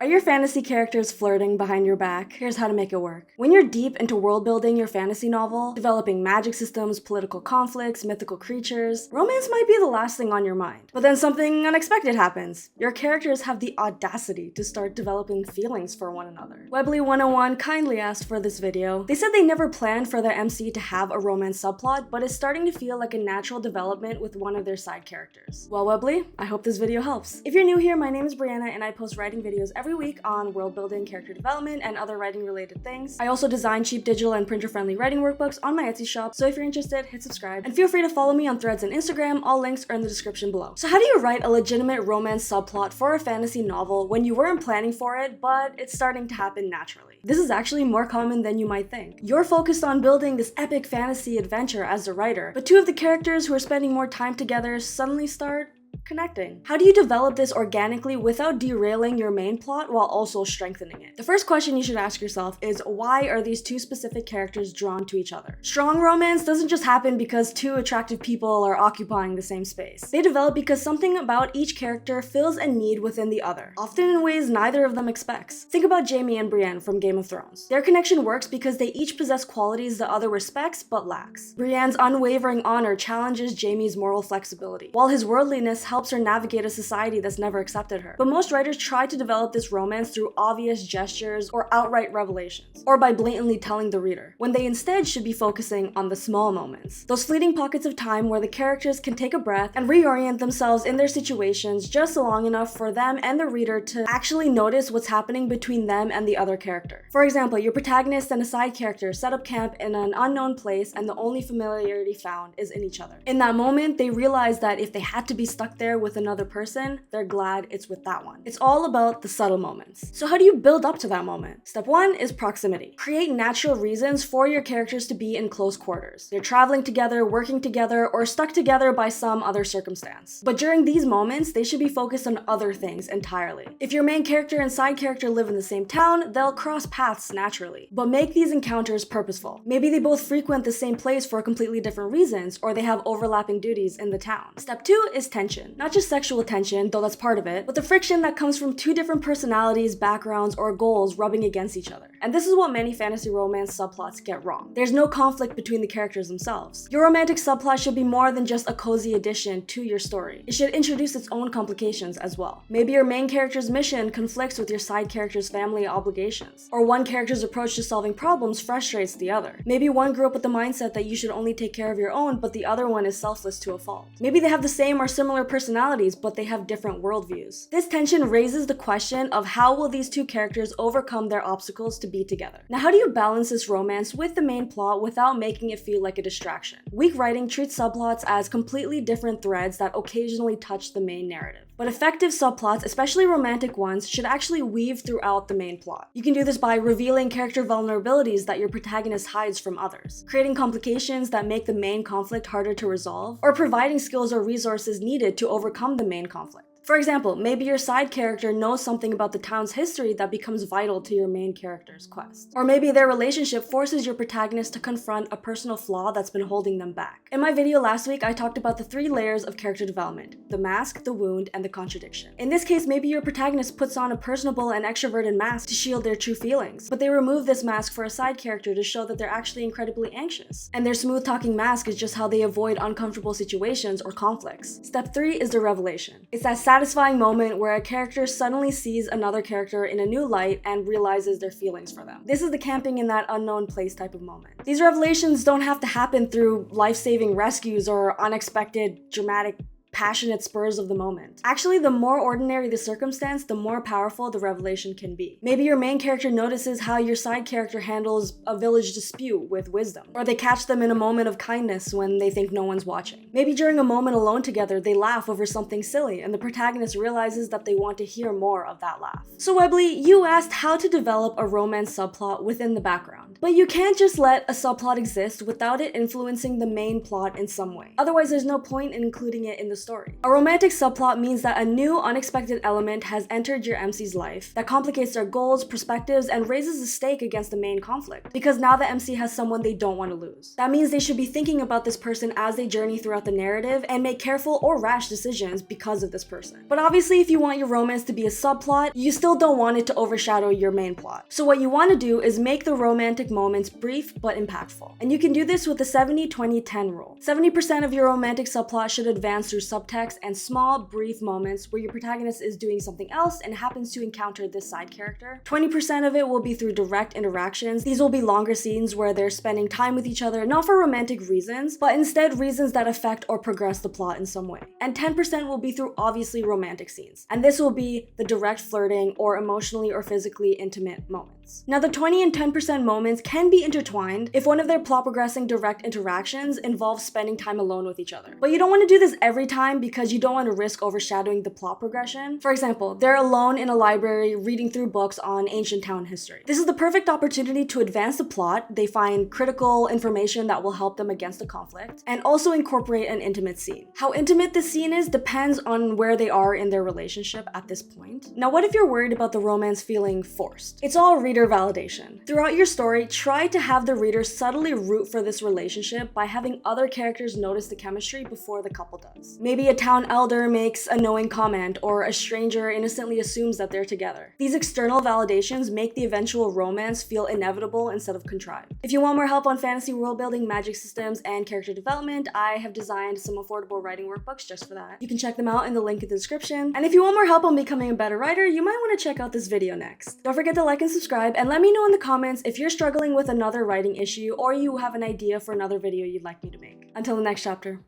Are your fantasy characters flirting behind your back? Here's how to make it work. When you're deep into world building your fantasy novel, developing magic systems, political conflicts, mythical creatures, romance might be the last thing on your mind. But then something unexpected happens. Your characters have the audacity to start developing feelings for one another. Webley 101 kindly asked for this video. They said they never planned for their MC to have a romance subplot, but it's starting to feel like a natural development with one of their side characters. Well, Webley, I hope this video helps. If you're new here, my name is Brianna and I post writing videos every week on world building, character development, and other writing related things. I also design cheap digital and printer friendly writing workbooks on my Etsy shop, so if you're interested, hit subscribe. And feel free to follow me on Threads and Instagram, all links are in the description below. So how do you write a legitimate romance subplot for a fantasy novel when you weren't planning for it, but it's starting to happen naturally? This is actually more common than you might think. You're focused on building this epic fantasy adventure as a writer, but two of the characters who are spending more time together suddenly start connecting. How do you develop this organically without derailing your main plot while also strengthening it? The first question you should ask yourself is, why are these two specific characters drawn to each other? Strong romance doesn't just happen because two attractive people are occupying the same space. They develop because something about each character fills a need within the other, often in ways neither of them expects. Think about Jaime and Brienne from Game of Thrones. Their connection works because they each possess qualities the other respects but lacks. Brienne's unwavering honor challenges Jaime's moral flexibility, while his worldliness helps her navigate a society that's never accepted her. But most writers try to develop this romance through obvious gestures or outright revelations, or by blatantly telling the reader, when they instead should be focusing on the small moments. Those fleeting pockets of time where the characters can take a breath and reorient themselves in their situations just long enough for them and the reader to actually notice what's happening between them and the other character. For example, your protagonist and a side character set up camp in an unknown place and the only familiarity found is in each other. In that moment, they realize that if they had to be stuck there with another person, they're glad it's with that one. It's all about the subtle moments. So how do you build up to that moment? Step 1 is proximity. Create natural reasons for your characters to be in close quarters. They're traveling together, working together, or stuck together by some other circumstance. But during these moments, they should be focused on other things entirely. If your main character and side character live in the same town, they'll cross paths naturally. But make these encounters purposeful. Maybe they both frequent the same place for completely different reasons, or they have overlapping duties in the town. Step 2 is tension. Not just sexual tension, though that's part of it, but the friction that comes from two different personalities, backgrounds, or goals rubbing against each other. And this is what many fantasy romance subplots get wrong. There's no conflict between the characters themselves. Your romantic subplot should be more than just a cozy addition to your story. It should introduce its own complications as well. Maybe your main character's mission conflicts with your side character's family obligations, or one character's approach to solving problems frustrates the other. Maybe one grew up with the mindset that you should only take care of your own, but the other one is selfless to a fault. Maybe they have the same or similar personalities, but they have different worldviews. This tension raises the question of how will these two characters overcome their obstacles to be together. Now, how do you balance this romance with the main plot without making it feel like a distraction? Weak writing treats subplots as completely different threads that occasionally touch the main narrative. But effective subplots, especially romantic ones, should actually weave throughout the main plot. You can do this by revealing character vulnerabilities that your protagonist hides from others, creating complications that make the main conflict harder to resolve, or providing skills or resources needed to overcome the main conflict. For example, maybe your side character knows something about the town's history that becomes vital to your main character's quest. Or maybe their relationship forces your protagonist to confront a personal flaw that's been holding them back. In my video last week, I talked about the 3 layers of character development: the mask, the wound, and the contradiction. In this case, maybe your protagonist puts on a personable and extroverted mask to shield their true feelings, but they remove this mask for a side character to show that they're actually incredibly anxious. And their smooth-talking mask is just how they avoid uncomfortable situations or conflicts. Step 3 is the revelation. It's that satisfying moment where a character suddenly sees another character in a new light and realizes their feelings for them. This is the camping in that unknown place type of moment. These revelations don't have to happen through life-saving rescues or unexpected, dramatic, passionate spurs of the moment. Actually, the more ordinary the circumstance, the more powerful the revelation can be. Maybe your main character notices how your side character handles a village dispute with wisdom, or they catch them in a moment of kindness when they think no one's watching. Maybe during a moment alone together, they laugh over something silly, and the protagonist realizes that they want to hear more of that laugh. So Webley, you asked how to develop a romance subplot within the background, but you can't just let a subplot exist without it influencing the main plot in some way. Otherwise, there's no point in including it in the story. A romantic subplot means that a new, unexpected element has entered your MC's life that complicates their goals, perspectives, and raises the stake against the main conflict, because now the MC has someone they don't want to lose. That means they should be thinking about this person as they journey throughout the narrative and make careful or rash decisions because of this person. But obviously, if you want your romance to be a subplot, you still don't want it to overshadow your main plot. So what you want to do is make the romantic moments brief but impactful. And you can do this with the 70-20-10 rule. 70% of your romantic subplot should advance through subtext and small, brief moments where your protagonist is doing something else and happens to encounter this side character. 20% of it will be through direct interactions. These will be longer scenes where they're spending time with each other, not for romantic reasons, but instead reasons that affect or progress the plot in some way. And 10% will be through obviously romantic scenes. And this will be the direct flirting or emotionally or physically intimate moments. Now, the 20 and 10% moments can be intertwined if one of their plot progressing direct interactions involves spending time alone with each other. But you don't want to do this every time because you don't want to risk overshadowing the plot progression. For example, they're alone in a library reading through books on ancient town history. This is the perfect opportunity to advance the plot. They find critical information that will help them against the conflict, and also incorporate an intimate scene. How intimate this scene is depends on where they are in their relationship at this point. Now, what if you're worried about the romance feeling forced? It's all reader validation. Throughout your story, try to have the reader subtly root for this relationship by having other characters notice the chemistry before the couple does. Maybe a town elder makes a knowing comment, or a stranger innocently assumes that they're together. These external validations make the eventual romance feel inevitable instead of contrived. If you want more help on fantasy world building, magic systems, and character development, I have designed some affordable writing workbooks just for that. You can check them out in the link in the description. And if you want more help on becoming a better writer, you might want to check out this video next. Don't forget to like and subscribe, and let me know in the comments if you're struggling with another writing issue or you have an idea for another video you'd like me to make. Until the next chapter.